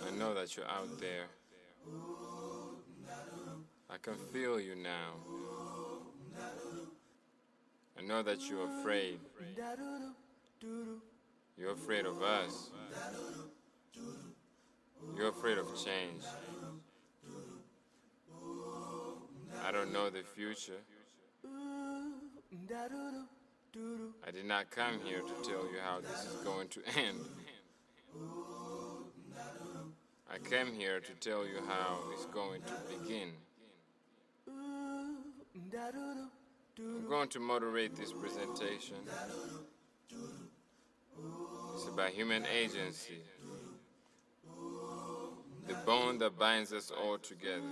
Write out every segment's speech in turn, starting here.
I know that you're out there. I can feel you now. I know that you're afraid. You're afraid of us. You're afraid of change. I don't know the future. I did not come here to tell you how this is going to end. I came here to tell you how it's going to begin. I'm going to moderate this presentation. It's about human agency, the bond that binds us all together.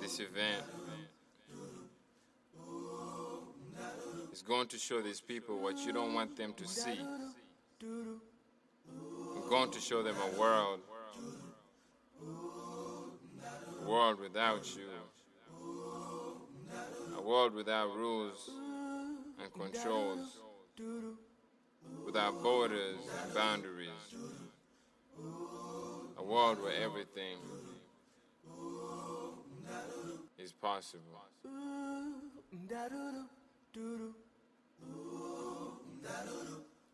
This event is going to show these people what you don't want them to see. I'm going to show them a world without you, a world without rules and controls, without borders and boundaries, a world where everything is possible.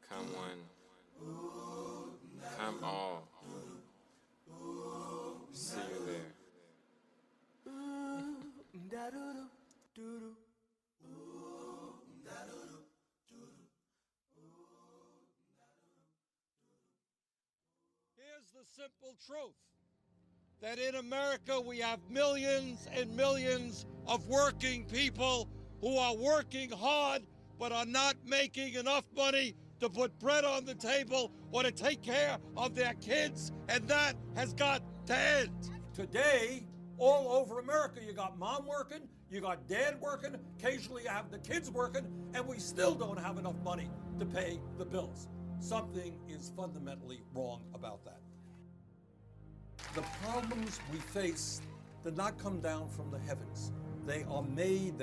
Come one, come all. See you there. Here's the simple truth, that in America we have millions and millions of working people who are working hard but are not making enough money to put bread on the table or to take care of their kids, and that has got to end. Today, all over America, you got mom working, you got dad working, occasionally you have the kids working, and we still don't have enough money to pay the bills. Something is fundamentally wrong about that. The problems we face did not come down from the heavens. They are made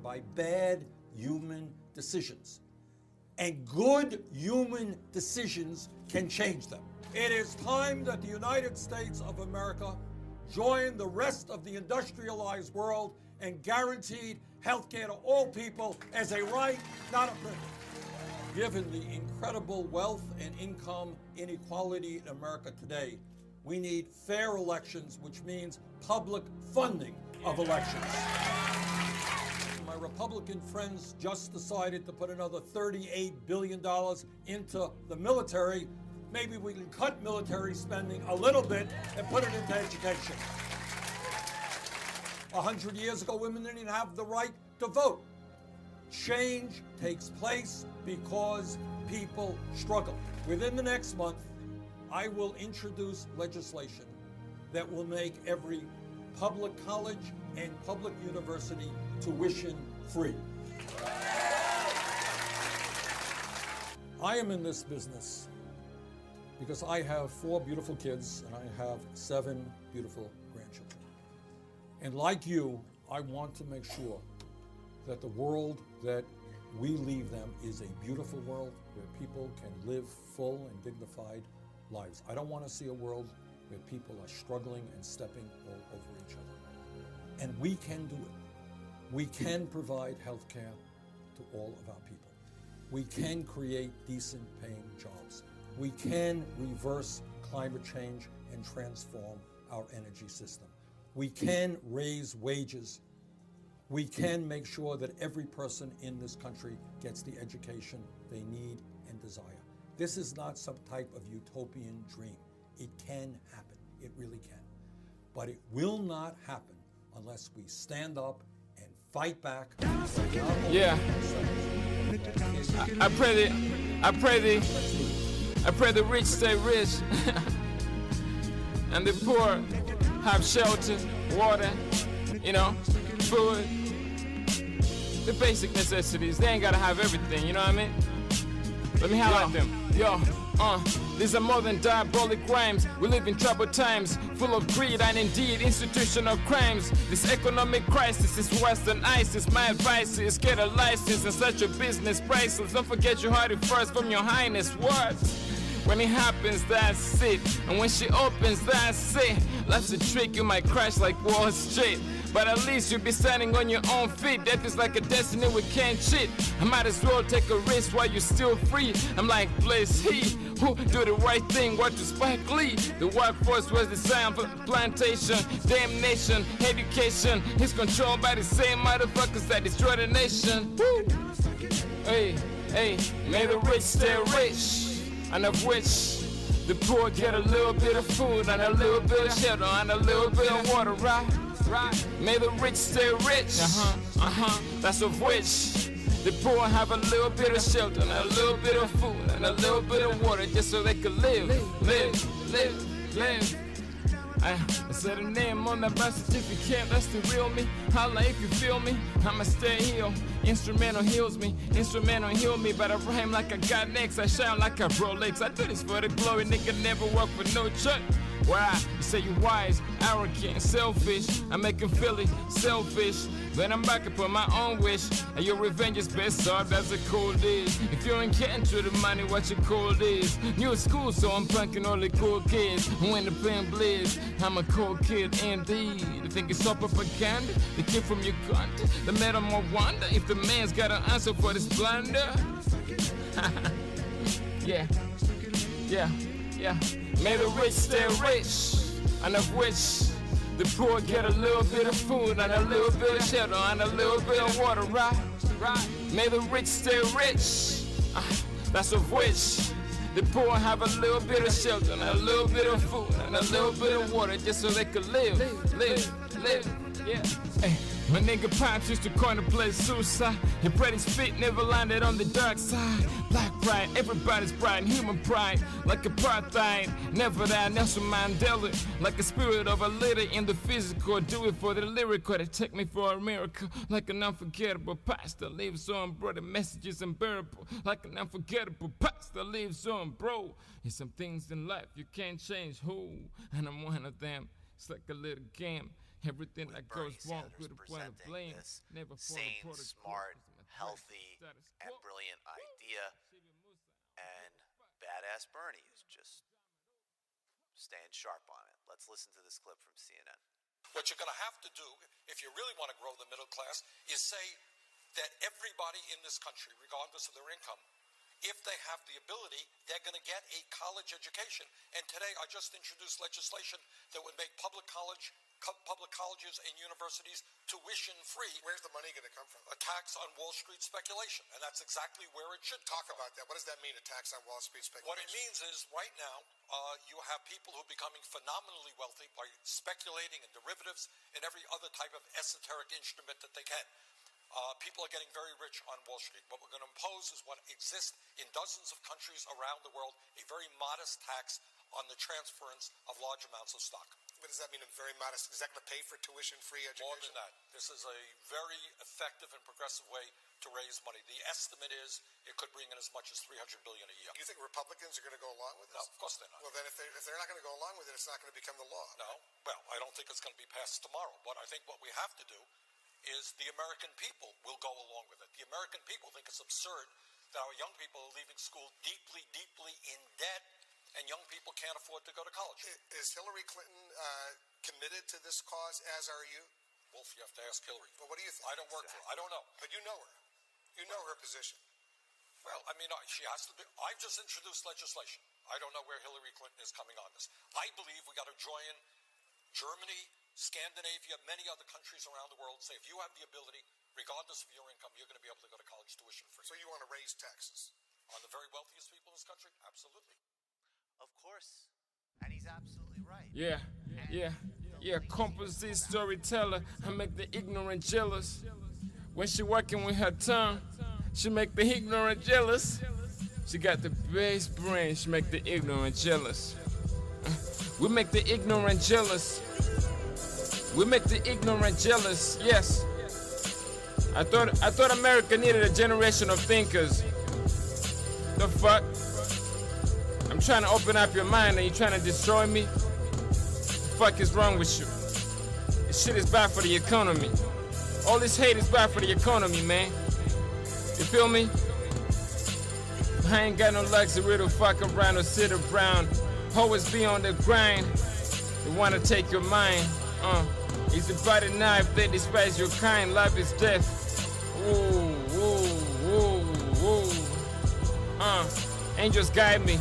by bad human decisions. And good human decisions can change them. It is time that the United States of America join the rest of the industrialized world and guaranteed health care to all people as a right, not a privilege. Given the incredible wealth and income inequality in America today, we need fair elections, which means public funding of elections. My Republican friends just decided to put another $38 billion into the military. Maybe we can cut military spending a little bit and put it into education. 100 years ago, women didn't even have the right to vote. Change takes place because people struggle. Within the next month, I will introduce legislation that will make every public college and public university tuition free. I am in this business because I have 4 beautiful kids and I have 7 beautiful grandchildren. And like you, I want to make sure that the world that we leave them is a beautiful world where people can live full and dignified lives. I don't want to see a world where people are struggling and stepping all over each other. And we can do it. We can provide health care to all of our people. We can create decent paying jobs. We can reverse climate change and transform our energy system. We can raise wages. We can make sure that every person in this country gets the education they need and desire. This is not some type of utopian dream. It can happen. It really can. But it will not happen unless we stand up and fight back. Yeah. I pray the rich stay rich and the poor have shelter, water, food, the basic necessities. They ain't gotta have everything, you know what I mean? Let me highlight them. Yo, these are more than diabolic rhymes. We live in troubled times, full of greed and indeed institutional crimes. This economic crisis is worse than ISIS. My advice is get a license and start your business priceless. Don't forget you heard it first from your highness. What? When it happens, that's it. And when she opens, that's it. Life's a trick, you might crash like Wall Street. But at least you'll be standing on your own feet. Death is like a destiny we can't cheat. I might as well take a risk while you're still free. I'm like, bless he who do the right thing. What to Spike Lee? The workforce was designed for plantation, damnation, education. He's controlled by the same motherfuckers that destroy the nation. Woo. Hey, hey, may the rich stay rich. And of which the poor get a little bit of food and a little bit of shelter and a little bit of water, right? Right. May the rich stay rich. That's of which the poor have a little bit of shelter and a little bit of food and a little bit of water just so they can live. I said a name on that birth certificate, that's the real me. Holla if you feel me, I'ma stay healed. Instrumental heals me, instrumental heal me. But I rhyme like I got next, I shine like I Rolex. I do this for the glory, nigga, never work for no check. Why? You say you wise, arrogant, selfish. I make him feel it, selfish. But I'm back up on my own wish. And your revenge is best served as a cold is. If you ain't getting to the money, what your cold is. New school, so I'm punking all the cool kids. When the pen blizz, I'm a cool kid indeed. You think it's all propaganda? The kid from Uganda, the man of my wonder. If the man's got an answer for this blunder. Yeah. May the rich stay rich, and of which the poor get a little bit of food and a little bit of shelter and a little bit of water, right? May the rich stay rich, that's of which the poor have a little bit of shelter and a little bit of food and a little bit of water just so they could live, yeah. Hey. My nigga Pops used to contemplate suicide. Your Brady's feet never landed on the dark side. Black pride, everybody's pride, human pride. Like apartheid, never that Nelson Mandela. Like a spirit of a leader in the physical. Do it for the lyrical, they take me for a miracle. Like an unforgettable past that lives on, bro. The message is unbearable. Like an unforgettable past that lives on, bro. There's some things in life you can't change, who? And I'm one of them. It's like a little game. Everything that goes wrong with a point of blame. Never sane, smart, healthy, and brilliant idea. And Badass Bernie is just staying sharp on it. Let's listen to this clip from CNN. What you're going to have to do, if you really want to grow the middle class, is say that everybody in this country, regardless of their income, if they have the ability, they're going to get a college education. And today I just introduced legislation that would make public colleges and universities tuition-free. Where's the money going to come from? A tax on Wall Street speculation, and that's exactly where it should talk about that. What does that mean, a tax on Wall Street speculation? What it means is, right now, you have people who are becoming phenomenally wealthy by speculating in derivatives and every other type of esoteric instrument that they can. People are getting very rich on Wall Street. What we're going to impose is what exists in dozens of countries around the world, a very modest tax on the transference of large amounts of stock. What does that mean, a very modest? Is that going to pay for tuition-free education? More than that. This is a very effective and progressive way to raise money. The estimate is it could bring in as much as $300 billion a year. You think Republicans are going to go along with this? No, of course they're not. Well, then if they're not going to go along with it, it's not going to become the law. No. Well, I don't think it's going to be passed tomorrow. What I think what we have to do is the American people will go along with it. The American people think it's absurd that our young people are leaving school deeply, deeply in debt, and young people can't afford to go to college. Is Hillary Clinton committed to this cause, as are you? Wolf, you have to ask Hillary. Well, what do you think? I don't work for her. I don't know. But you know her. You know her position. Well, I mean, she has to be. I've just introduced legislation. I don't know where Hillary Clinton is coming on this. I believe we got to join Germany, Scandinavia, many other countries around the world, say if you have the ability, regardless of your income, you're going to be able to go to college tuition free. So you want to raise taxes? On the very wealthiest people in this country? Absolutely. Of course. And he's absolutely right. Yeah, composite storyteller. I make the ignorant jealous. When she working with her tongue, she make the ignorant jealous. She got the best brain, she make the ignorant jealous. We make the ignorant jealous. We make the ignorant jealous, yes. I thought America needed a generation of thinkers. The fuck? trying to open up your mind and you're trying to destroy me? The fuck is wrong with you? This shit is bad for the economy. All this hate is bad for the economy, man. You feel me? I ain't got no luxury to fuck around or sit around. Always be on the grind. They wanna take your mind. It's about it now if they despise your kind. Life is death. Ooh, ooh, ooh, ooh. Angels guide me,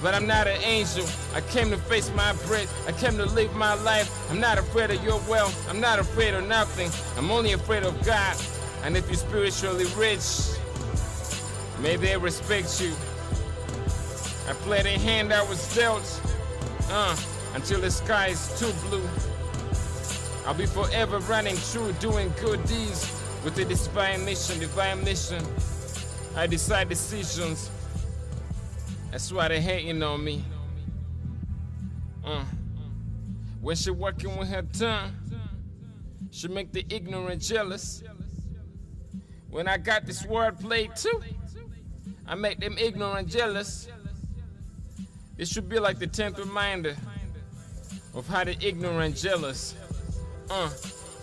but I'm not an angel. I came to face my breath. I came to live my life. I'm not afraid of your wealth. I'm not afraid of nothing. I'm only afraid of God. And if you're spiritually rich, may they respect you. I play the hand I was dealt, until the sky is too blue. I'll be forever running true, doing good deeds with the divine mission. I decide decisions. That's why they hating on me. When she working with her tongue, she make the ignorant jealous. When I got this word played too, I make them ignorant jealous. This should be like the 10th reminder of how the ignorant jealous.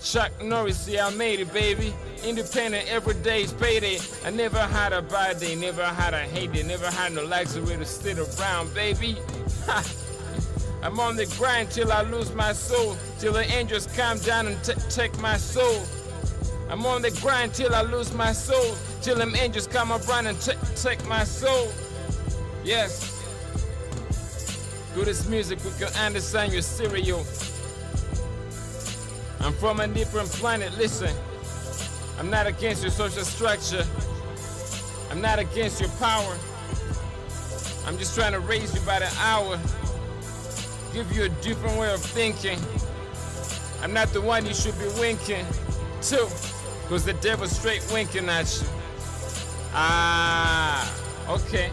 Chuck Norris, yeah, I made it, baby. Independent, every day's payday. I never had a bad day, never had a hate day, never had no luxury to sit around, baby. I'm on the grind till I lose my soul, till the angels come down and take my soul. I'm on the grind till I lose my soul, till them angels come around and take my soul. Yes. Through this music we can understand your cereal. I'm from a different planet, listen. I'm not against your social structure. I'm not against your power. I'm just trying to raise you by the hour. Give you a different way of thinking. I'm not the one you should be winking to, cause the devil's straight winking at you. Okay.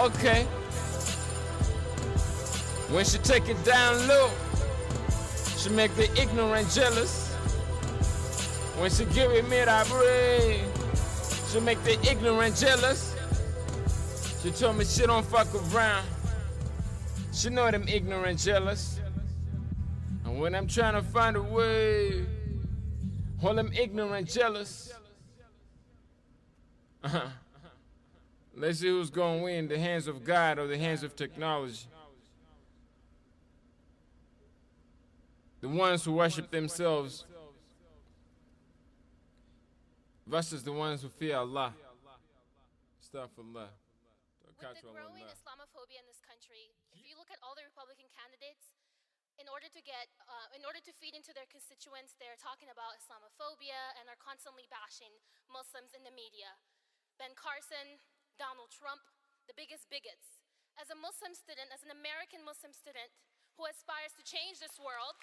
Okay. When she take it down low, she make the ignorant jealous. When she give me that brain, she make the ignorant jealous. She told me she don't fuck around. She know them ignorant jealous. And when I'm trying to find a way, all them ignorant jealous. Let's see who's gonna win, the hands of God or the hands of technology. The ones who worship themselves versus the ones who fear Allah. Astaghfirullah. With the growing Islamophobia in this country, if you look at all the Republican candidates, in order to feed into their constituents, they're talking about Islamophobia and are constantly bashing Muslims in the media. Ben Carson, Donald Trump, the biggest bigots. As a Muslim student, as an American Muslim student who aspires to change this world,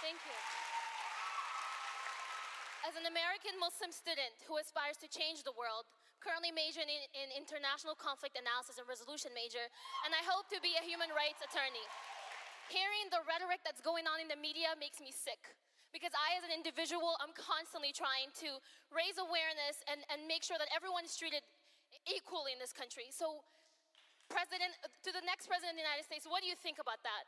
Thank you. As an American Muslim student who aspires to change the world, currently majoring in international conflict analysis and resolution major, and I hope to be a human rights attorney. Hearing the rhetoric that's going on in the media makes me sick. Because I, as an individual, I'm constantly trying to raise awareness and make sure that everyone is treated equally in this country. So, to the next president of the United States, what do you think about that?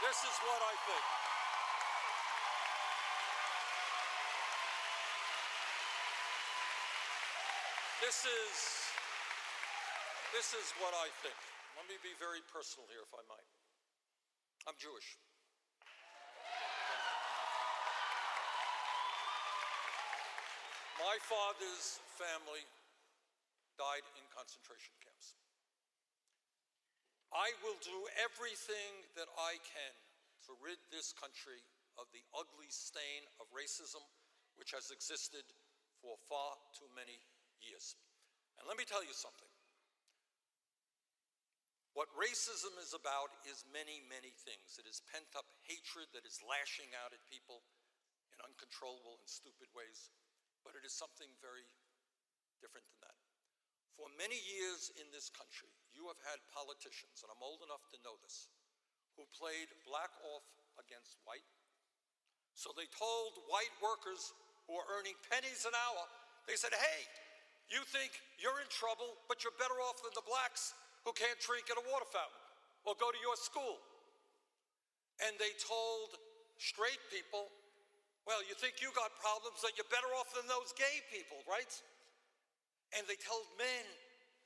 This is what I think. This is what I think. Let me be very personal here, if I might. I'm Jewish. My father's family died in concentration camps. I will do everything that I can to rid this country of the ugly stain of racism which has existed for far too many years. And let me tell you something. What racism is about is many, many things. It is pent-up hatred that is lashing out at people in uncontrollable and stupid ways, but it is something very different than that. For many years in this country, you have had politicians, and I'm old enough to know this, who played black off against white. So they told white workers who are earning pennies an hour, they said, hey, you think you're in trouble, but you're better off than the blacks who can't drink at a water fountain or go to your school. And they told straight people, well, you think you got problems, that you're better off than those gay people, right? And they told men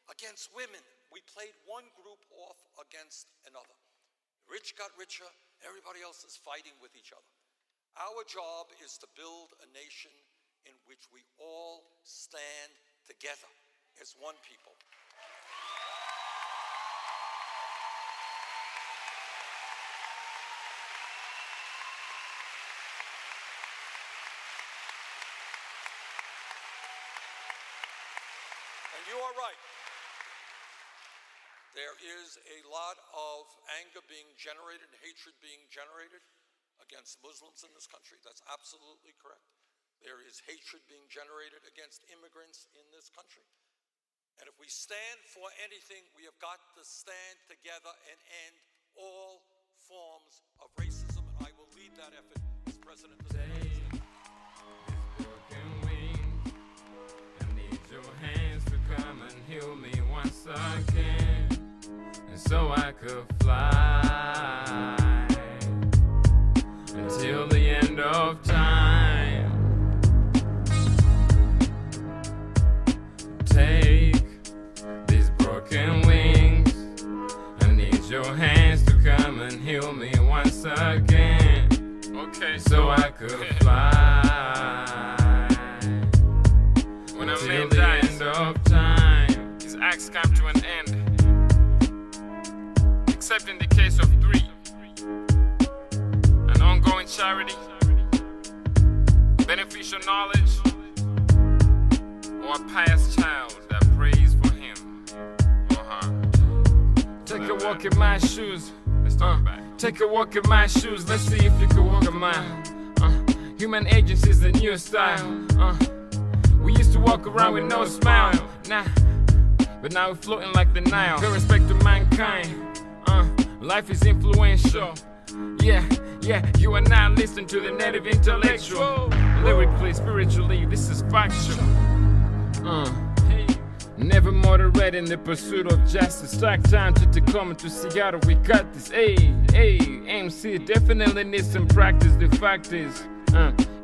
against women. We played one group off against another. The rich got richer, everybody else is fighting with each other. Our job is to build a nation in which we all stand together as one people. And you are right. There is a lot of anger being generated and hatred being generated against Muslims in this country. That's absolutely correct. There is hatred being generated against immigrants in this country. And if we stand for anything, we have got to stand together and end all forms of racism. And I will lead that effort as President of the United States. Broken wings, I need your hands to come and heal me once again, and so I could fly until the end of time. Take these broken wings, I need your hands to come and heal me once again, okay, so I could fly when a man dies, end of time. His acts come to an end, except in the case of 3. An ongoing charity, beneficial knowledge, or a pious child that prays for him or her. Take a walk in my shoes. Let's talk about it. Take a walk in my shoes. Let's see if you can walk a mile. Human agency is the new style. We used to walk around with no smile. Nah, but now we're floating like the Nile. Pay respect to mankind. Life is influential. Yeah, you are now listening to the native intellectual. Lyrically, spiritually, this is factual. Never moderate in the pursuit of justice. Track time to Tacoma to Seattle, we got this. MC definitely needs some practice. The fact is,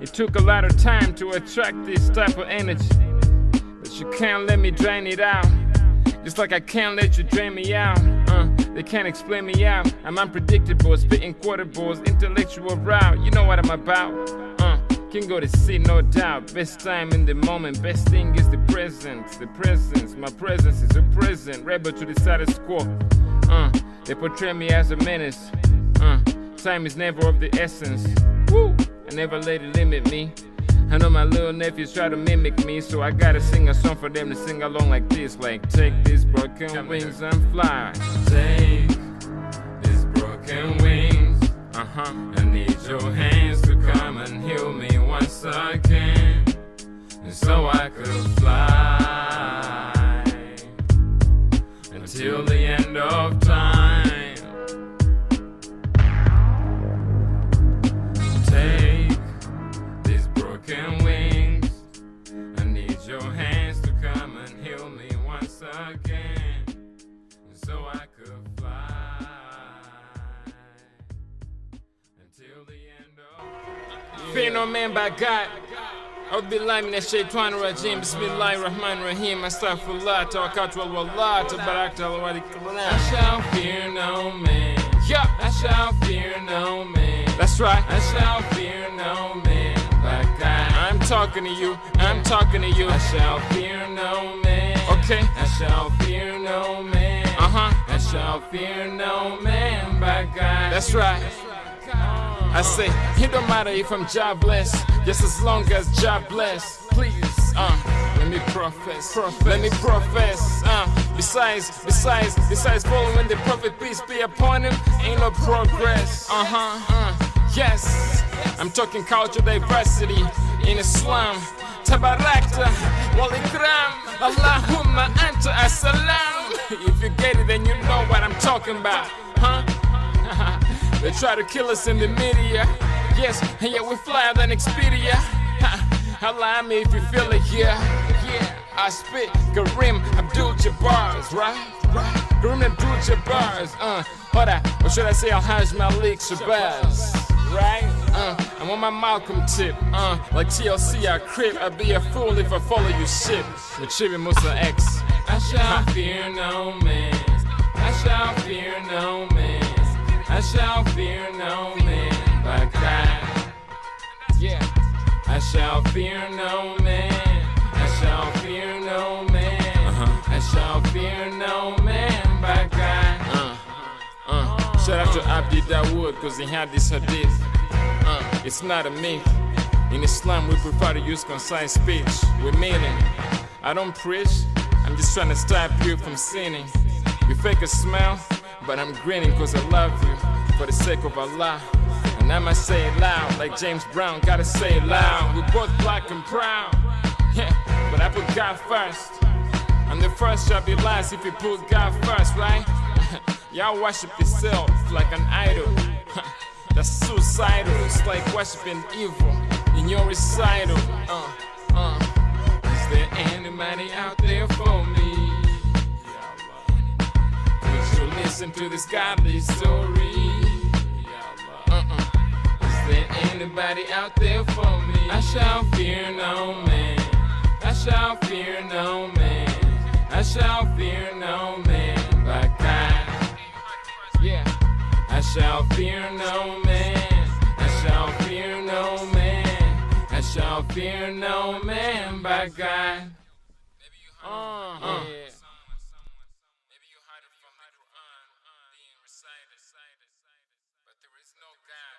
it took a lot of time to attract this type of energy, but you can't let me drain it out, just like I can't let you drain me out. They can't explain me out. I'm unpredictable, spitting quarter balls, intellectual route. You know what I'm about. Can go to see, no doubt. Best time in the moment, best thing is the present. The presence, my presence is a present. Rebel to the status quo. They portray me as a menace. Time is never of the essence. Woo! I never let it limit me. I know my little nephews try to mimic me, so I gotta sing a song for them to sing along like this. Like, take these broken wings and fly. Take these broken wings. I need your hands to come and heal me once again, and so I could fly until the end of time. Take these broken wings, I need your hands to come and heal me once again, and so I could fly. Fear no man by God. I'll be lying in the shaitan rajim. Bismillahir Rahmanir Rahim. Astaghfirullah. Tawakkaltu ala Allah. Tabarakta ala wali. I shall fear no man. Yeah, I shall fear no man. That's right. I shall fear no man by God. I'm talking to you. I'm talking to you. I shall fear no man. Okay. I shall fear no man. I shall fear no man but God. That's right. I say, it don't matter if I'm jobless, just as long as job bless. Please, let me profess. Let me profess. Besides following the prophet, peace be upon him, ain't no progress. Yes, I'm talking cultural diversity in Islam. Tabarakta, walikram, Allahumma anta as-salam. If you get it, then you know what I'm talking about, huh? They try to kill us in the media, yes, and yet we flyer than Expedia. Allow me if you feel it, yeah. I spit Kareem Abdul-Jabbar's, right? Kareem Abdul-Jabbar's, hold on, or should I say Al-Hajj Malik Shabazz, right? I'm on my Malcolm tip, like TLC I crib. I'd be a fool if I follow your shit. With Chibi Musa X. I shall fear no man. I shall fear no man. I shall fear no man but God. Yeah. I shall fear no man. I shall fear no man. I shall fear no man but God. Shout out to Abdi Dawood, cause he had this hadith. It's not a myth. In Islam we prefer to use concise speech. We're meaning. I don't preach, I'm just trying to stop you from sinning. You fake a smile, but I'm grinning cause I love you for the sake of Allah. And I must say it loud, like James Brown, gotta say it loud. We're both black and proud, yeah, but I put God first. And the first shall be last if you put God first, right? Y'all worship yourself like an idol. That's suicidal, it's like worshiping evil in your recital. Is there anybody out there for me? Would you listen to this godly story? Is there anybody out there for me? I shall fear no man. I shall fear no man. I shall fear no man but God. Yeah. I shall fear no man. I shall fear no man. I shall fear no man but God. Maybe you heard Maybe you heard it from the Quran being recited. But there is no God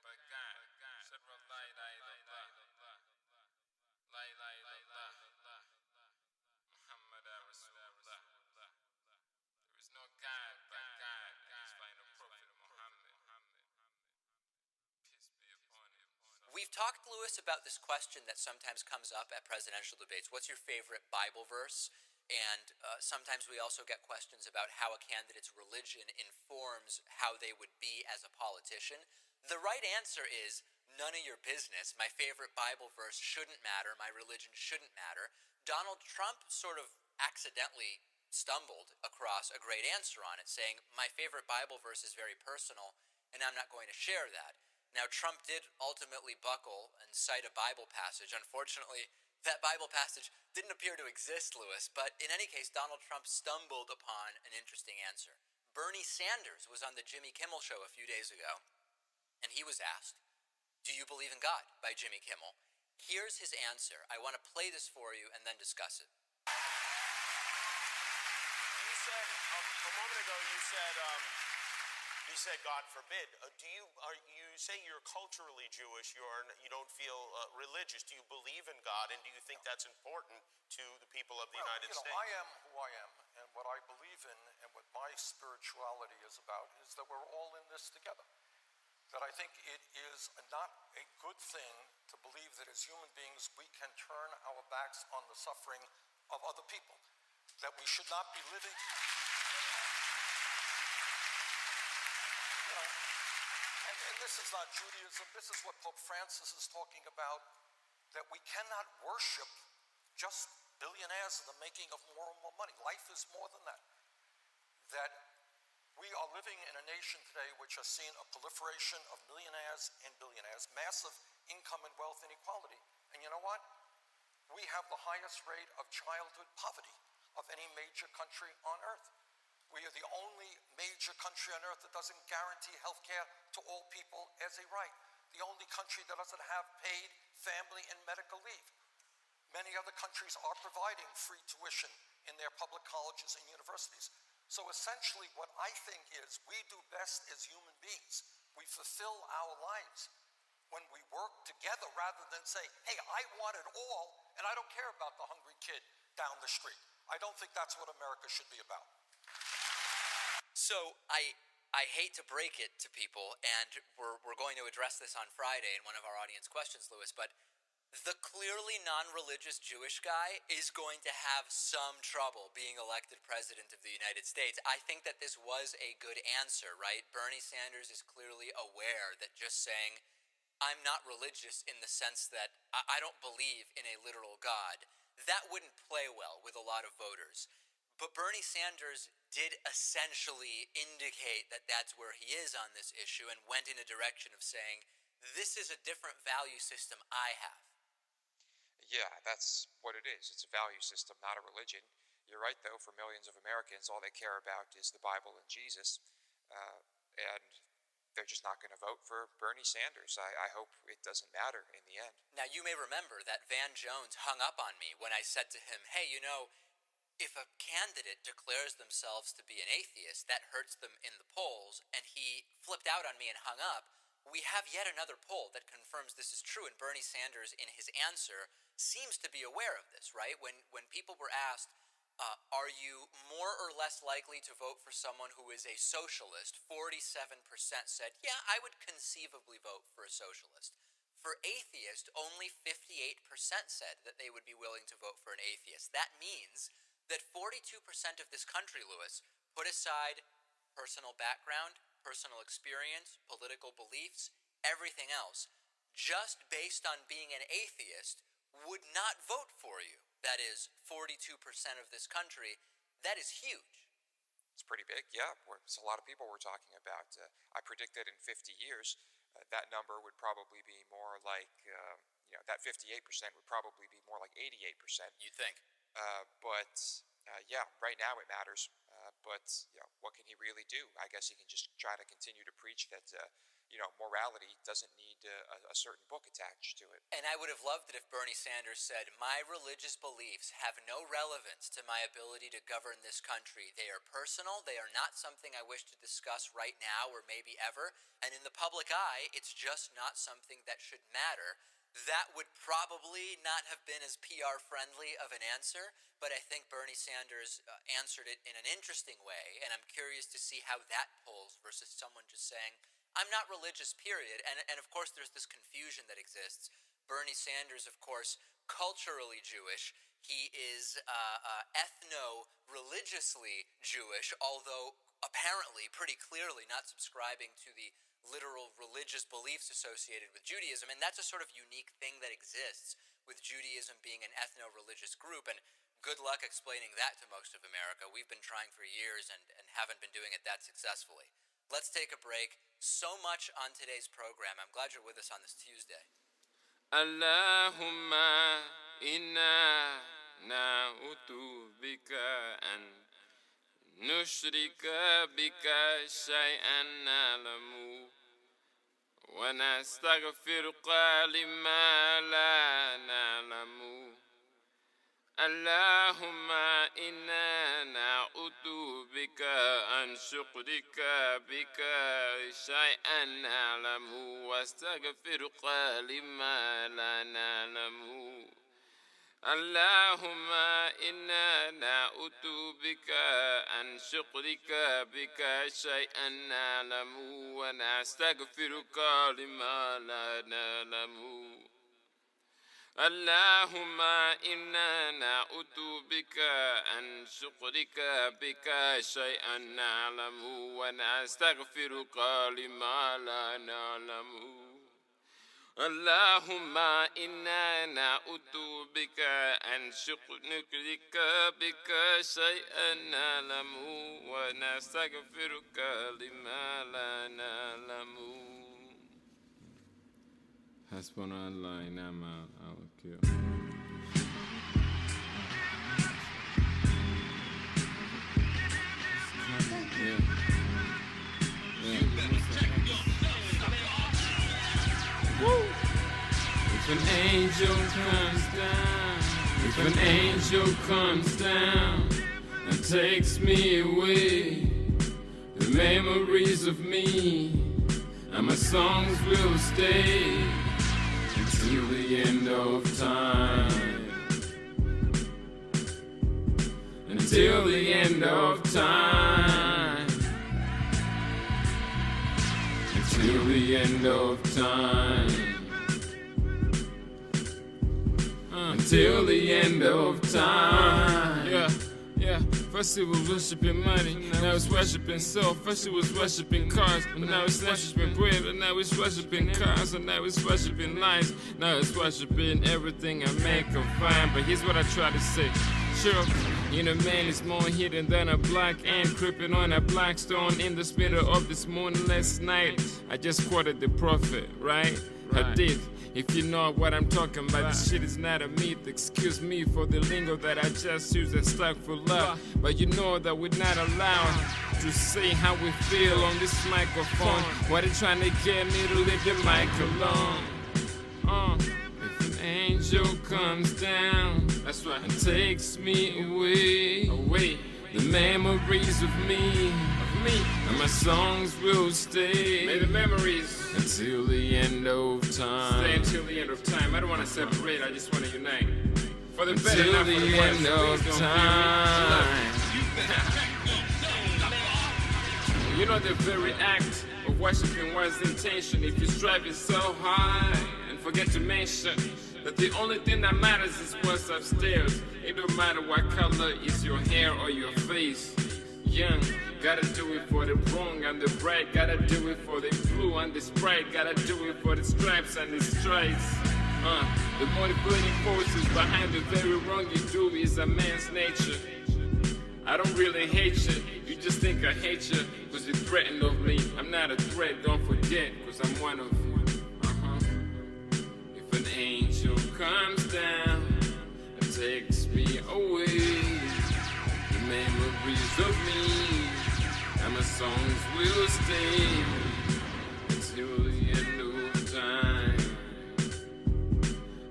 but God. Shadra la ilaha illallah. La ilaha illallah. Muhammad Rasulullah. There is no God but God. His final prophet Muhammad. Peace be upon him. We've talked, Lewis, about this question that sometimes comes up at presidential debates. What's your favorite Bible verse? And sometimes we also get questions about how a candidate's religion informs how they would be as a politician. The right answer is none of your business. My favorite Bible verse shouldn't matter. My religion shouldn't matter. Donald Trump sort of accidentally stumbled across a great answer on it, saying, my favorite Bible verse is very personal, and I'm not going to share that. Now, Trump did ultimately buckle and cite a Bible passage. Unfortunately, that Bible passage didn't appear to exist, Lewis, but in any case, Donald Trump stumbled upon an interesting answer. Bernie Sanders was on the Jimmy Kimmel Show a few days ago, and he was asked, do you believe in God, by Jimmy Kimmel? Here's his answer. I want to play this for you and then discuss it. You said, a moment ago, you said, God forbid. You say you're culturally Jewish, you don't feel religious. Do you believe in God, and do you think that's important to the people of the United States? I am who I am, and what I believe in and what my spirituality is about is that we're all in this together. That I think it is not a good thing to believe that as human beings we can turn our backs on the suffering of other people. That we should not be living... And this is not Judaism, this is what Pope Francis is talking about, that we cannot worship just billionaires in the making of more and more money. Life is more than that. That we are living in a nation today which has seen a proliferation of millionaires and billionaires, massive income and wealth inequality. And you know what? We have the highest rate of childhood poverty of any major country on earth. We are the only major country on earth that doesn't guarantee health care to all people as a right. The only country that doesn't have paid family and medical leave. Many other countries are providing free tuition in their public colleges and universities. So essentially what I think is we do best as human beings. We fulfill our lives when we work together rather than say, hey, I want it all and I don't care about the hungry kid down the street. I don't think that's what America should be about. So I hate to break it to people, and we're going to address this on Friday in one of our audience questions, Louis, but the clearly non-religious Jewish guy is going to have some trouble being elected president of the United States. I think that this was a good answer, right? Bernie Sanders is clearly aware that just saying, I'm not religious in the sense that I don't believe in a literal God, that wouldn't play well with a lot of voters. But Bernie Sanders did essentially indicate that that's where he is on this issue and went in a direction of saying, this is a different value system I have. Yeah, that's what it is. It's a value system, not a religion. You're right, though, for millions of Americans, all they care about is the Bible and Jesus, and they're just not going to vote for Bernie Sanders. I hope it doesn't matter in the end. Now, you may remember that Van Jones hung up on me when I said to him, hey, you know, if a candidate declares themselves to be an atheist, that hurts them in the polls, and he flipped out on me and hung up. We have yet another poll that confirms this is true, and Bernie Sanders, in his answer, seems to be aware of this, right? When people were asked, are you more or less likely to vote for someone who is a socialist, 47% said, yeah, I would conceivably vote for a socialist. For atheist, only 58% said that they would be willing to vote for an atheist. That means that 42% of this country, Louis, put aside personal background, personal experience, political beliefs, everything else, just based on being an atheist, would not vote for you. That is 42% of this country. That is huge. It's pretty big, yeah. It's a lot of people we're talking about. I predict that in 50 years, that number would probably be more like, that 58% would probably be more like 88%. You think? Yeah, right now it matters. But what can he really do? I guess he can just try to continue to preach that, morality doesn't need a certain book attached to it. And I would have loved it if Bernie Sanders said, my religious beliefs have no relevance to my ability to govern this country. They are personal. They are not something I wish to discuss right now or maybe ever. And in the public eye, it's just not something that should matter. That would probably not have been as PR friendly of an answer, but I think Bernie Sanders answered it in an interesting way, and I'm curious to see how that polls versus someone just saying, I'm not religious, period. And of course there's this confusion that exists. Bernie Sanders, of course, culturally Jewish. He is ethno-religiously Jewish, although apparently, pretty clearly, not subscribing to the literal religious beliefs associated with Judaism, and that's a sort of unique thing that exists with Judaism being an ethno-religious group, and good luck explaining that to most of America. We've been trying for years and haven't been doing it that successfully. Let's take a break. So much on today's program. I'm glad you're with us on this Tuesday. Allahumma inna na'udhu bika an nushrika bika shay'an na'lamu wa nastaghfiruka lima la na'lamu. Allahumma inna na'udhu bika an shukhrika bika shay'an na'lamu wa astaghfiruka lima la na'lamu. Allahumma inna na'udhu bika an shukhrika bika shay'an na'lamu wa nastaghfiruka lima la na'lamu. Allahumma inna na'udhu bika an shukhrika bika shay'an na'lamu wa nastaghfiruka lima la na'lamu. Allahumma inna na'udhu bika an shukhrika bika shay'an na'lamu wa nastaghfiruka lima la na'lamu. Hasbunallah wa ni'mal wakeel. If an angel comes down, if an angel comes down and takes me away. The memories of me and my songs will stay until the end of time. Until the end of time. Until the end of time. Until the end of time. Yeah. First it was worshiping money, now it's worshiping soul. First it was worshiping cars, but now it's worshiping bread. And now it's worshiping cars, and now it's worshiping lies. Now it's worshiping everything I make or find. But here's what I try to say. Sure, you know, man is more hidden than a black ant creeping on a black stone in the middle of this moonless night. I just quoted the prophet, right? I did. If you know what I'm talking about, this shit is not a myth. Excuse me for the lingo that I just use and stuck for love. But you know that we're not allowed to say how we feel on this microphone. Why they trying to get me to leave the mic alone? If an angel comes down, that's right, and takes me away, the memories of me, and my songs will stay. May the memories until the end of time. Stay until the end of time. I don't want to separate, I just want to unite. For the better, until the end of time. You know the very act of worshiping was intention. If you're striving so high and forget to mention that the only thing that matters is what's upstairs. It don't matter what color is your hair or your face. Young, gotta do it for the wrong and the bright. Gotta do it for the blue and the sprite. Gotta do it for the stripes and the stripes. The motivating forces behind the very wrong you do is a man's nature. I don't really hate you, you just think I hate you cause you're threatened of me. I'm not a threat, don't forget, cause I'm one of you. If an angel comes down and takes me away, the memories of me and my songs will stay until the end of time.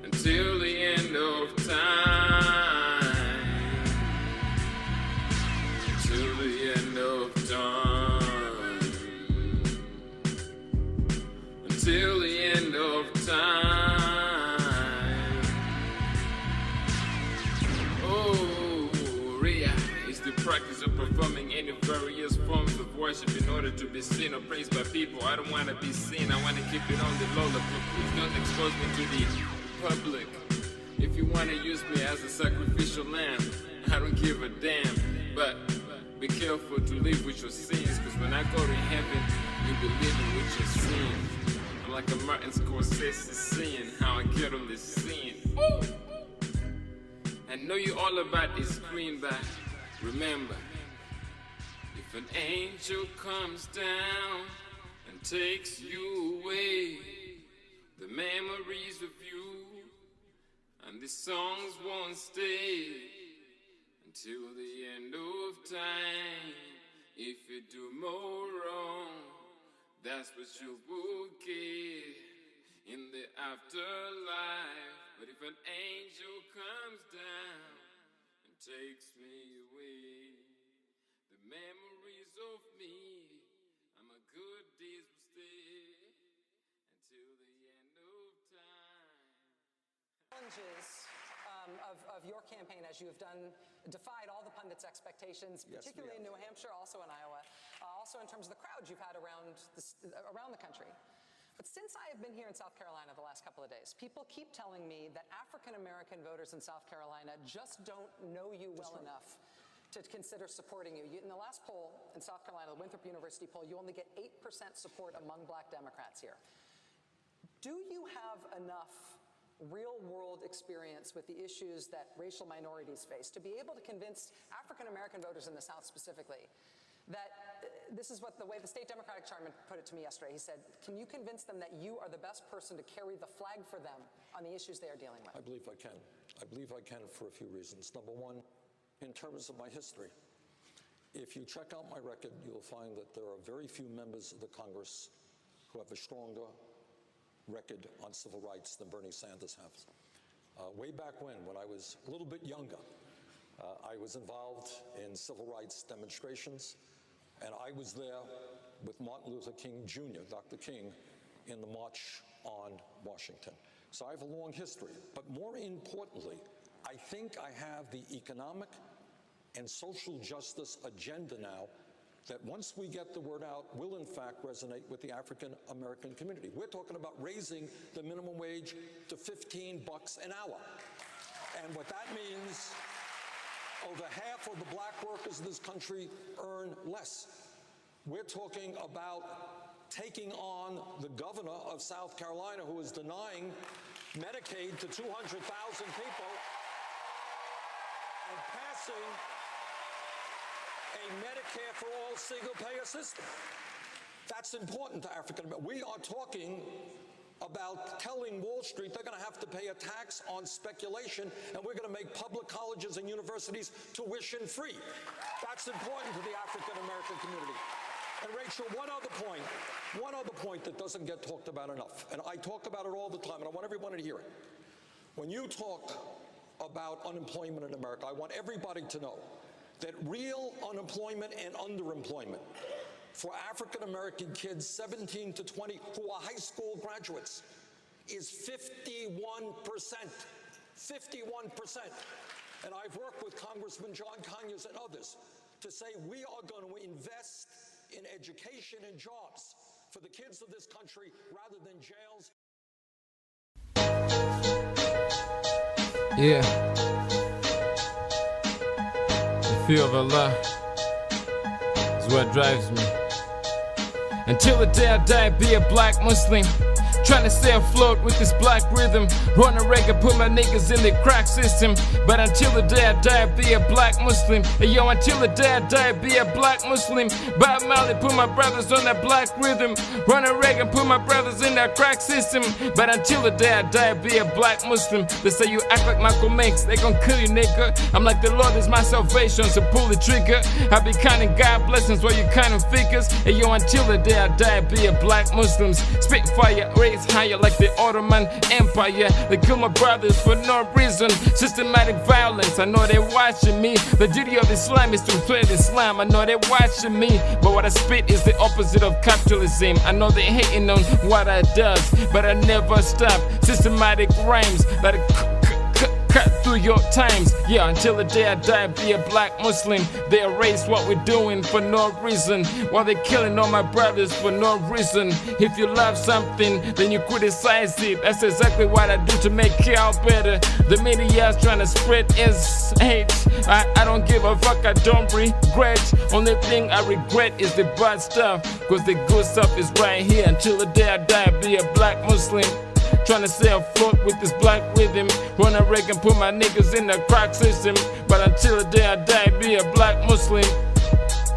Until the end of time. Until the end of time. Until the end of time. Oh, Ria is the practice of performing any various forms of worship in order to be seen or praised by people. I don't want to be seen, I want to keep it on the low level. Please don't expose me to the public. If you want to use me as a sacrificial lamb, I don't give a damn. But be careful to live with your sins, cause when I go to heaven, you'll be living with your sins. I'm like a Martin Scorsese saying how I get on this scene. Woo! I know you all about this greenback. Remember, if an angel comes down and takes you away, the memories of you and the songs won't stay until the end of time. If you do more wrong, that's what you will get in the afterlife. But if an angel comes down and takes me away, the memories of me and my good deeds will stay until the end of time. Challenges of your campaign, as you have done, defied all the pundits' expectations, particularly in New Hampshire, also in Iowa, also in terms of the crowds you've had around the country. But since I have been here in South Carolina the last couple of days, people keep telling me that African-American voters in South Carolina just don't know you well enough to consider supporting you. In the last poll in South Carolina, the Winthrop University poll, you only get 8% support among black Democrats here. Do you have enough real-world experience with the issues that racial minorities face to be able to convince African-American voters in the South specifically that this is what the way the state Democratic chairman put it to me yesterday. He said, can you convince them that you are the best person to carry the flag for them on the issues they are dealing with? I believe I can. I believe I can for a few reasons. Number one, in terms of my history, if you check out my record, you'll find that there are very few members of the Congress who have a stronger record on civil rights than Bernie Sanders has. Way back when I was a little bit younger, I was involved in civil rights demonstrations, and I was there with Martin Luther King Jr., Dr. King, in the March on Washington. So I have a long history. But more importantly, I think I have the economic and social justice agenda now that once we get the word out will in fact resonate with the African American community. We're talking about raising the minimum wage to $15 an hour. And what that means, over half of the black workers in this country earn less. We're talking about taking on the governor of South Carolina, who is denying Medicaid to 200,000 people and passing a Medicare for all single-payer system. That's important to African Americans. We are talking about telling Wall Street they're going to have to pay a tax on speculation, and we're going to make public colleges and universities tuition-free. That's important to the African American community. And Rachel, one other point that doesn't get talked about enough, and I talk about it all the time, and I want everyone to hear it. When you talk about unemployment in America, I want everybody to know that real unemployment and underemployment for African American kids 17 to 20 who are high school graduates is 51%. 51%. And I've worked with Congressman John Conyers and others to say we are going to invest in education and jobs for the kids of this country rather than jails. Yeah. The fear of Allah is what drives me. Until the day I die, be a black Muslim. Trying to stay afloat with this black rhythm. Run a reggae, put my niggas in the crack system. But until the day I die, be a black Muslim. Hey, yo, until the day I die, be a black Muslim. Bob Marley, put my brothers on that black rhythm. Run a reggae, put my brothers in that crack system. But until the day I die, be a black Muslim. They say you act like Malcolm X, they gon' kill you, nigga. I'm like, the Lord is my salvation, so pull the trigger. I be counting God blessings while you counting figures. Hey, yo, until the day I die, be a black Muslim. Spit fire, raise higher like the Ottoman Empire. They kill my brothers for no reason. Systematic violence, I know they're watching me. The duty of Islam is to spread Islam, I know they're watching me. But what I spit is the opposite of capitalism. I know they're hating on what I does, but I never stop. Systematic rhymes that cut through your times. Yeah, until the day I die, be a black Muslim. They erase what we're doing for no reason, while they're killing all my brothers for no reason. If you love something, then you criticize it. That's exactly what I do to make it out better. The media's trying to spread hate. I don't give a fuck, I don't regret. Only thing I regret is the bad stuff, cause the good stuff is right here. Until the day I die, be a black Muslim. Trying to stay afloat with this black rhythm. Run a reggae and put my niggas in the crack system. But until the day I die, be a black Muslim.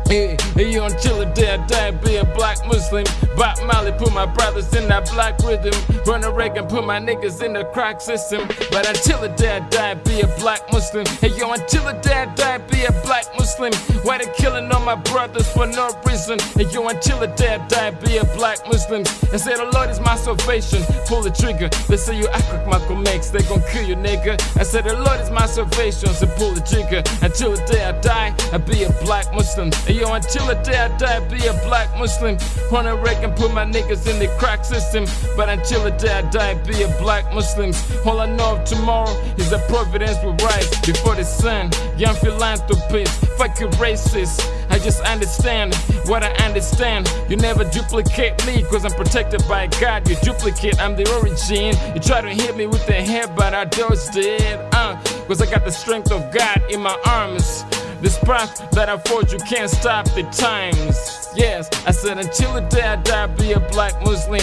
Hey, yo, until the day I die, be a black Muslim. Bob Marley, put my brothers in that black rhythm. Run a reggae and put my niggas in the crack system. But until the day I die, be a black Muslim. Hey, yo, until the day I die, be a black Muslim. Why they killing all my brothers for no reason? Hey, yo, until the day I die, be a black Muslim. And say the Lord is my salvation, pull the trigger. They say you act like Malcolm X, they gon' kill you, nigga. I said the Lord is my salvation, so pull the trigger. Until the day I die, I be a black Muslim. Hey, yo, until the day I die, be a black Muslim. Run a reggae and put my niggas in the crack system. But until the day I die, be a black Muslim. All I know of tomorrow is that Providence will rise before the sun. Young philanthropist, fuck you racist. I just understand what I understand. You never duplicate me, cause I'm protected by God. You duplicate, I'm the origin. You try to hit me with the head, but I just did. Cause I got the strength of God in my arms. This path that I forge, you can't stop the times. Yes, I said until the day I die, be a black Muslim.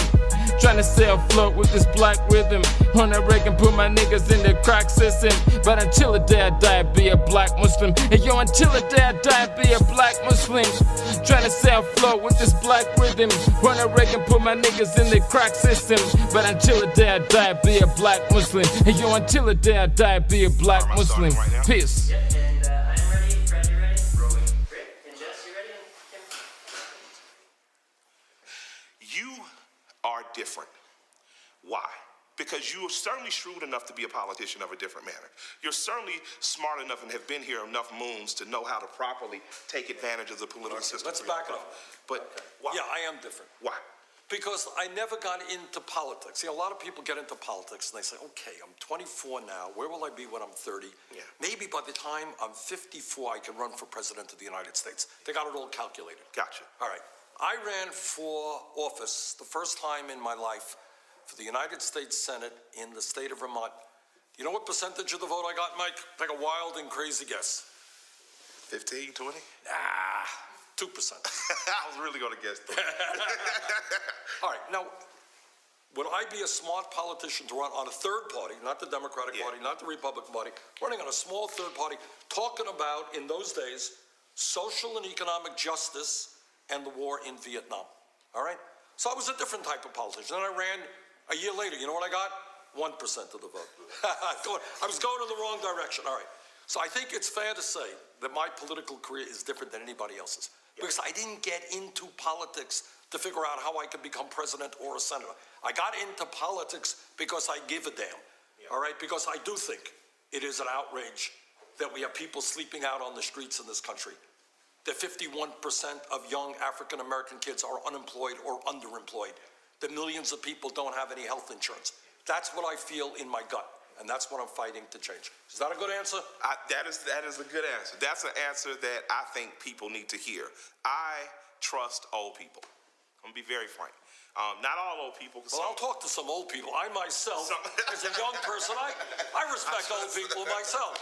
Trying to stay afloat with this black rhythm. Run a reggae and put my niggas in the crack system. But until the day I die, be a black Muslim. Hey, yo, until the day I die, be a black Muslim. Trying to stay afloat with this black rhythm. Run a reggae and put my niggas in the crack system. But until the day I die, be a black Muslim. Hey, yo, until the day I die, be a black Muslim. Peace. You are different. Why? because you are certainly shrewd enough to be a politician of a different manner. You're certainly smart enough and have been here enough moons to know how to properly take advantage of the political system. Let's back it up. But why? Yeah, I am different. Why? Because I never got into politics. See, a lot of people get into politics and they say, okay, I'm 24 now. Where will I be when I'm 30? Yeah. Maybe by the time I'm 54, I can run for president of the United States. They got it all calculated. Gotcha. All right. I ran for office the first time in my life for the United States Senate in the state of Vermont. You know what percentage of the vote I got, Mike? Take a wild and crazy guess. 15, 20? Nah, 2%. I was really going to guess that. All right, now, would I be a smart politician to run on a third party, not the Democratic Party, not the Republican Party, running on a small third party, talking about, in those days, social and economic justice and the war in Vietnam, all right? So I was a different type of politician. Then I ran a year later. You know what I got? 1% of the vote. I was going in the wrong direction, all right. So I think it's fair to say that my political career is different than anybody else's because I didn't get into politics to figure out how I could become president or a senator. I got into politics because I give a damn, all right? Because I do think it is an outrage that we have people sleeping out on the streets in this country, that 51% of young African-American kids are unemployed or underemployed, that millions of people don't have any health insurance. That's what I feel in my gut, and that's what I'm fighting to change. Is that a good answer? That is a good answer. That's an answer that I think people need to hear. I trust old people. I'm going to be very frank. Not all old people. Well, I'll talk to some old people. I myself, as a young person, I respect old people myself.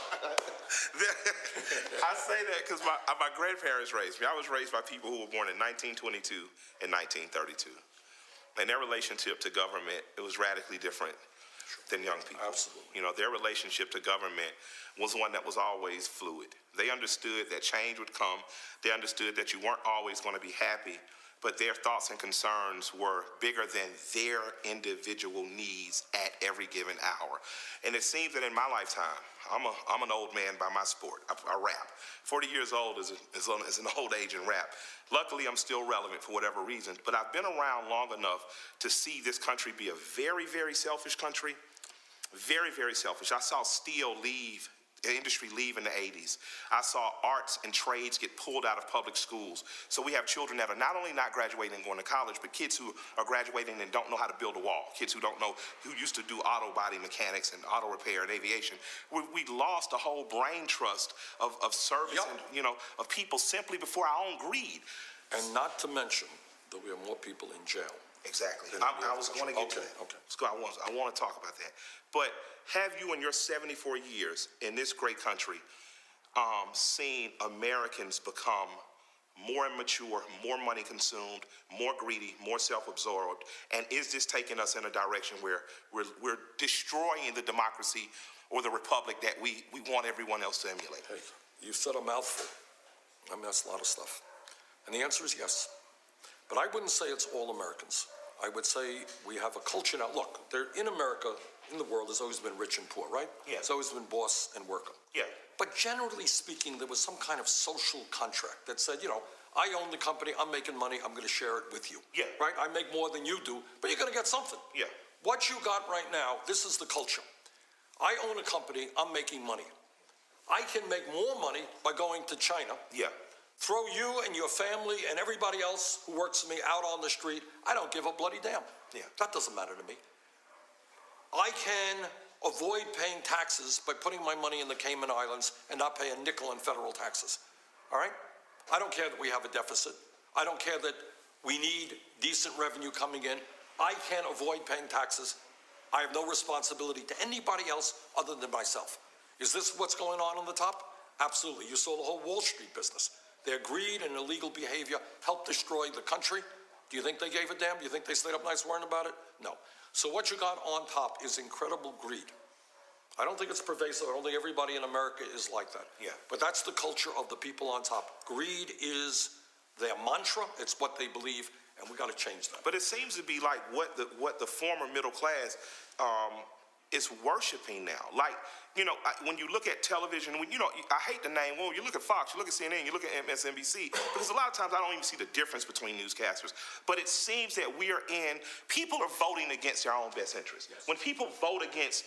I say that because my grandparents raised me. I was raised by people who were born in 1922 and 1932. And their relationship to government, it was radically different than young people. Absolutely. You know, their relationship to government was one that was always fluid. They understood that change would come. They understood that you weren't always going to be happy, but their thoughts and concerns were bigger than their individual needs at every given hour. And it seems that in my lifetime, I'm an old man by my sport. I rap. 40 years old is an old age in rap. Luckily, I'm still relevant for whatever reason, but I've been around long enough to see this country be a very, very selfish country. Very, very selfish. I saw steel leave, the industry leave in the 80s. I saw arts and trades get pulled out of public schools. So we have children that are not only not graduating and going to college, but kids who are graduating and don't know how to build a wall. Kids who don't know, who used to do auto body mechanics and auto repair and aviation. We lost a whole brain trust of service and, you know, of people simply before our own greed. And not to mention that we have more people in jail. Exactly. I was going to get to that. Okay. I want to talk about that. But have you, in your 74 years in this great country, seen Americans become more immature, more money consumed, more greedy, more self-absorbed? And is this taking us in a direction where we're destroying the democracy or the republic that we want everyone else to emulate? Hey, you've said a mouthful. I mean, that's a lot of stuff. And the answer is yes. But I wouldn't say it's all Americans. I would say we have a culture now. Look, in America, in the world, there's always been rich and poor, right? Yeah. It's always been boss and worker. Yeah. But generally speaking, there was some kind of social contract that said, you know, I own the company, I'm making money, I'm going to share it with you. Yeah. Right? I make more than you do, but you're going to get something. Yeah. What you got right now, this is the culture. I own a company, I'm making money. I can make more money by going to China. Yeah. Throw you and your family and everybody else who works for me out on the street. I don't give a bloody damn. Yeah. That doesn't matter to me. I can avoid paying taxes by putting my money in the Cayman Islands and not pay a nickel in federal taxes. All right? I don't care that we have a deficit. I don't care that we need decent revenue coming in. I can avoid paying taxes. I have no responsibility to anybody else other than myself. Is this what's going on the top? Absolutely. You saw the whole Wall Street business. Their greed and illegal behavior helped destroy the country. Do you think they gave a damn? Do you think they stayed up nights worrying about it? No. So what you got on top is incredible greed. I don't think it's pervasive. I don't think everybody in America is like that. Yeah. But that's the culture of the people on top. Greed is their mantra. It's what they believe, and we got to change that. But it seems to be like what the former middle class is worshiping now. Like, you know, when you look at television, when, you know, I hate the name, well, you look at Fox, you look at CNN, you look at MSNBC, because a lot of times I don't even see the difference between newscasters. But it seems that people are voting against their own best interests. Yes. When people vote against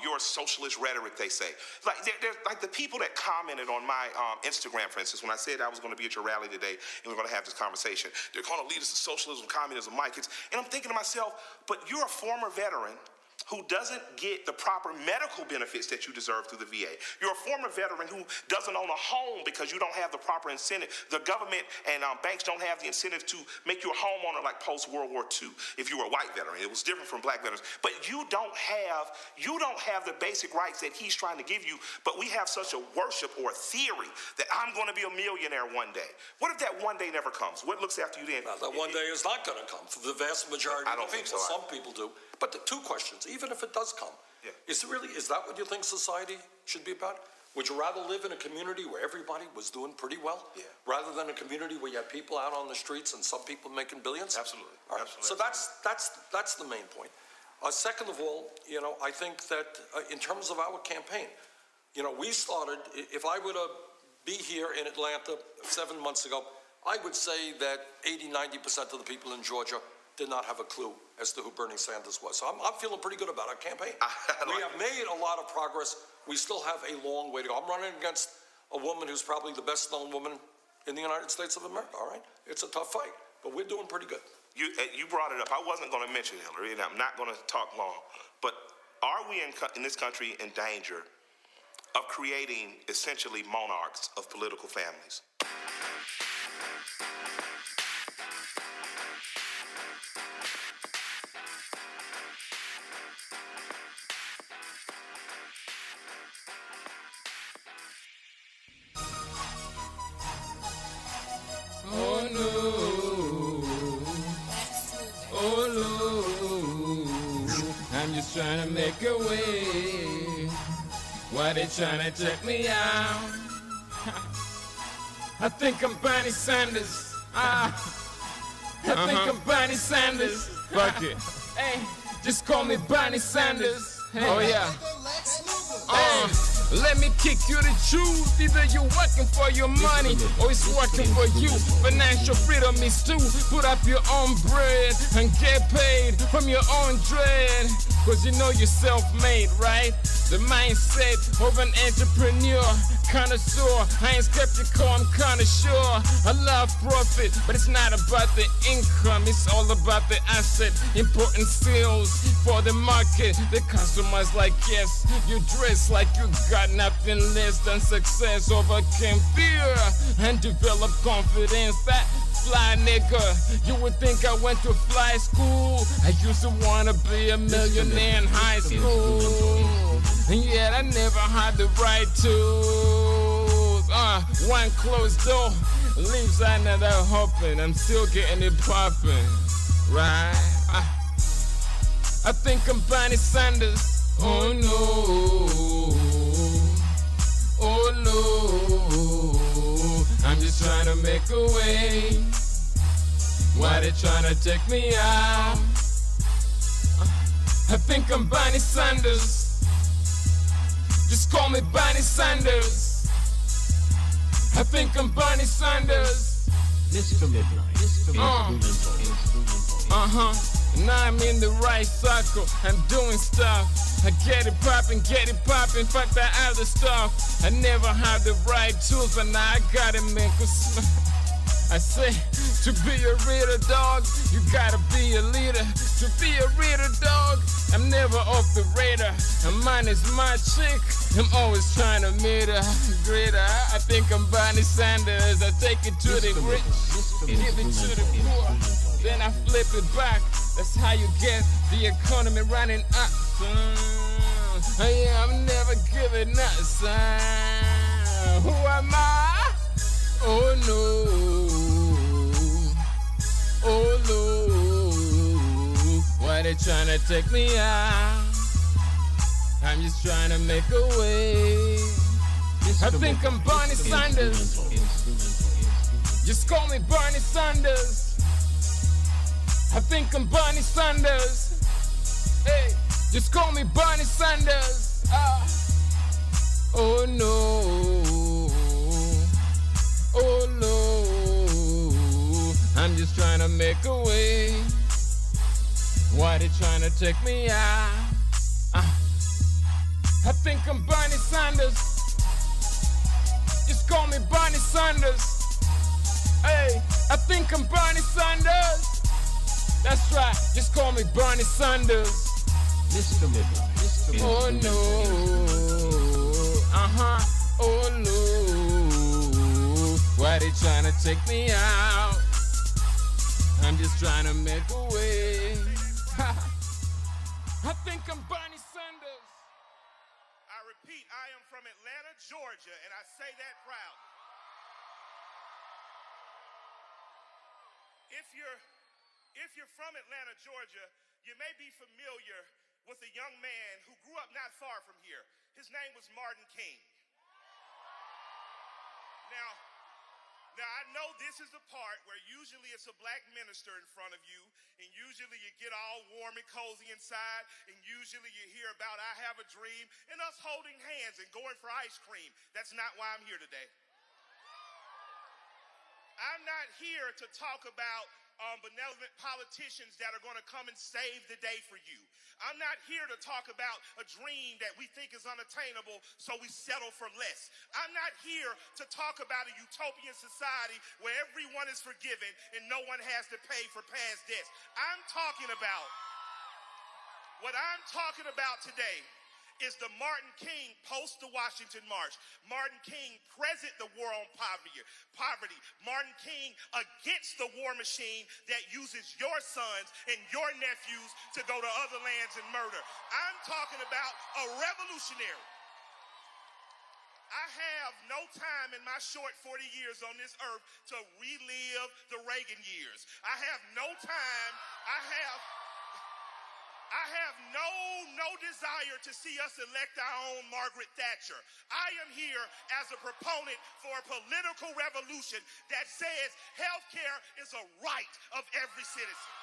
your socialist rhetoric, they say, like, they're like the people that commented on my Instagram, for instance, when I said I was going to be at your rally today and we're going to have this conversation, they're going to lead us to socialism, communism, Mike. And I'm thinking to myself, but you're a former veteran who doesn't get the proper medical benefits that you deserve through the VA. You're a former veteran who doesn't own a home because you don't have the proper incentive. The government and banks don't have the incentive to make you a homeowner like post-World War II if you were a white veteran. It was different from black veterans. But you don't have the basic rights that he's trying to give you, but we have such a worship or a theory that I'm going to be a millionaire one day. What if that one day never comes? What looks after you then? Well, that one day is not going to come for the vast majority of people. So. Some people do. But the two questions, even if it does come, is that what you think society should be about? Would you rather live in a community where everybody was doing pretty well, rather than a community where you have people out on the streets and some people making billions? Absolutely. All right. So that's the main point. Second of all, you know, I think that in terms of our campaign, you know, we started, if I were to be here in Atlanta 7 months ago, I would say that 80-90% of the people in Georgia did not have a clue as to who Bernie Sanders was. So I'm feeling pretty good about our campaign. We have made a lot of progress. We still have a long way to go. I'm running against a woman who's probably the best known woman in the United States of America, all right? It's a tough fight, but we're doing pretty good. You brought it up. I wasn't going to mention Hillary, and I'm not going to talk long, but are we in this country in danger of creating essentially monarchs of political families? Oh no, oh no, I'm just trying to make a way. Why they trying to check me out? I think I'm Bernie Sanders. I think I'm Bernie Sanders. Fuck it. Hey, just call me Bernie Sanders. Hey. Oh yeah. Let me kick you the truth. Either you're working for your money or it's working for you. Financial freedom is to put up your own bread and get paid from your own dread. Cause you know you're self-made, right? The mindset of an entrepreneur, connoisseur. I ain't skeptical, I'm kinda sure. I love profit, but it's not about the income. It's all about the asset. Important sales for the market. The customers like, yes, you dress like you got nothing less than success. Overcame fear and develop confidence. That fly nigga, you would think I went to fly school. I used to wanna be a millionaire in high school, and yet I never had the right tools. One closed door leaves another open. I'm still getting it poppin', right? I think I'm Bernie Sanders. Oh no, oh no, I'm just trying to make a way. Why they trying to take me out? I think I'm Bernie Sanders. Just call me Bernie Sanders. I think I'm Bernie Sanders. Mr. Midnight. Now I'm in the right circle. I'm doing stuff. I get it poppin', fuck that other stuff. I never had the right tools, but now I got it, man. I say, to be a reader, dog, you gotta be a leader. To be a reader, dog, I'm never off the radar. And mine is my chick, I'm always trying to meet her. Greater, I think I'm Bernie Sanders. I take it to the rich, give it to the poor, then I flip it back. That's how you get the economy running up. Yeah, I'm never giving up, son. Who am I? Oh no, oh no, why they tryna take me out? I'm just trying to make a way. I think I'm Bernie Sanders. Just call me Bernie Sanders. I think I'm Bernie Sanders. Hey, Just call me Bernie Sanders. Oh no. Oh no. I'm just trying to make a way. Why they trying to take me out? I think I'm Bernie Sanders. Just call me Bernie Sanders. Hey, I think I'm Bernie Sanders. That's right, just call me Bernie Sanders. Mr. Midnight. Oh no. Oh no. Why they trying to take me out? I'm just trying to make a way. I think I'm Bernie Sanders. I repeat, I am from Atlanta, Georgia, and I say that proud. If you're from Atlanta, Georgia, you may be familiar with a young man who grew up not far from here. His name was Martin King. Now I know this is the part where usually it's a black minister in front of you, and usually you get all warm and cozy inside, and usually you hear about I have a dream, and us holding hands and going for ice cream. That's not why I'm here today. I'm not here to talk about benevolent politicians that are going to come and save the day for you. I'm not here to talk about a dream that we think is unattainable, so we settle for less. I'm not here to talk about a utopian society where everyone is forgiven and no one has to pay for past debts. What I'm talking about today is the Martin King post the Washington March. Martin King present the war on poverty. Martin King against the war machine that uses your sons and your nephews to go to other lands and murder. I'm talking about a revolutionary. I have no time in my short 40 years on this earth to relive the Reagan years. I have no time. I have no desire to see us elect our own Margaret Thatcher. I am here as a proponent for a political revolution that says health care is a right of every citizen.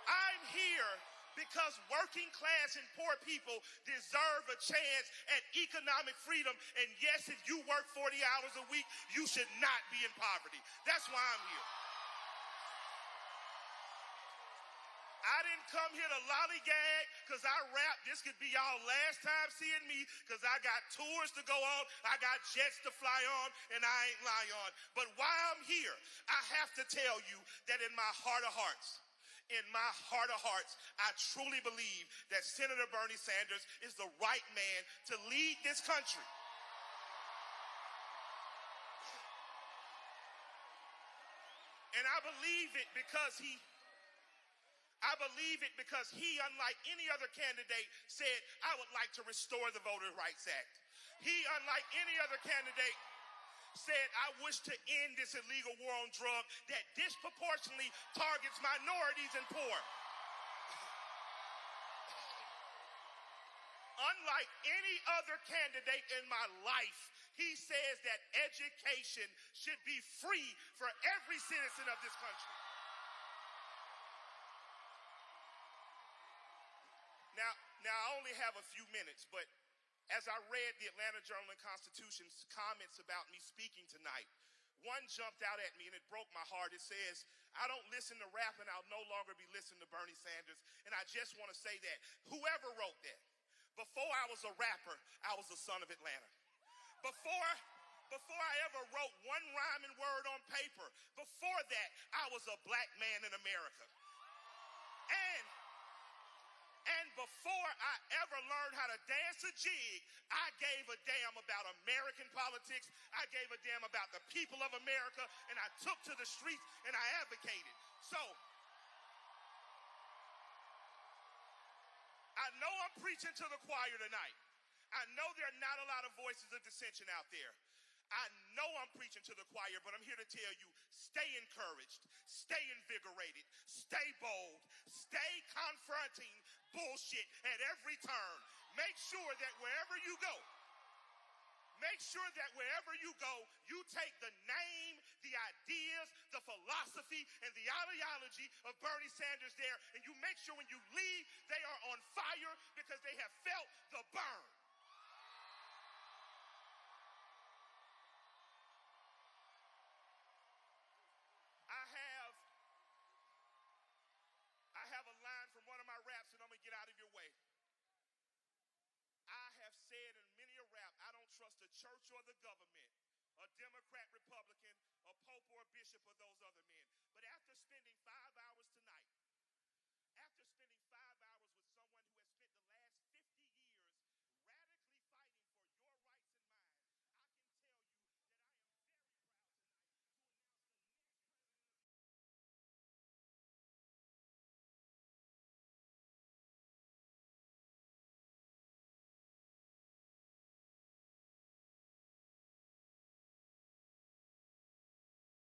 I'm here because working class and poor people deserve a chance at economic freedom. And yes, if you work 40 hours a week, you should not be in poverty. That's why I'm here. I didn't come here to lollygag because I rap. This could be y'all last time seeing me because I got tours to go on, I got jets to fly on, and I ain't lie on. But while I'm here, I have to tell you that in my heart of hearts, I truly believe that Senator Bernie Sanders is the right man to lead this country. And I believe it because he, unlike any other candidate, said, I would like to restore the Voter Rights Act. He, unlike any other candidate, said, I wish to end this illegal war on drugs that disproportionately targets minorities and poor. Unlike any other candidate in my life, he says that education should be free for every citizen of this country. Now, I only have a few minutes, but as I read the Atlanta Journal-Constitution's comments about me speaking tonight, one jumped out at me and it broke my heart. It says, I don't listen to rap and I'll no longer be listening to Bernie Sanders. And I just want to say that whoever wrote that, before I was a rapper, I was a son of Atlanta. Before I ever wrote one rhyming word on paper, before that, I was a black man in America. And before I ever learned how to dance a jig, I gave a damn about American politics. I gave a damn about the people of America, and I took to the streets and I advocated. So, I know I'm preaching to the choir tonight. I know there are not a lot of voices of dissension out there. I know I'm preaching to the choir, but I'm here to tell you, stay encouraged, stay invigorated, stay bold, stay confronting bullshit at every turn. Make sure that wherever you go, make sure that wherever you go, you take the name, the ideas, the philosophy, and the ideology of Bernie Sanders there, and you make sure when you leave, they are on fire because they have felt the burn. I have a line from one of my raps, and I'm going to get out of your way. I have said in many a rap, I don't trust the church or the government, a Democrat, Republican, a pope or a bishop or those other men. But after spending 5 hours tonight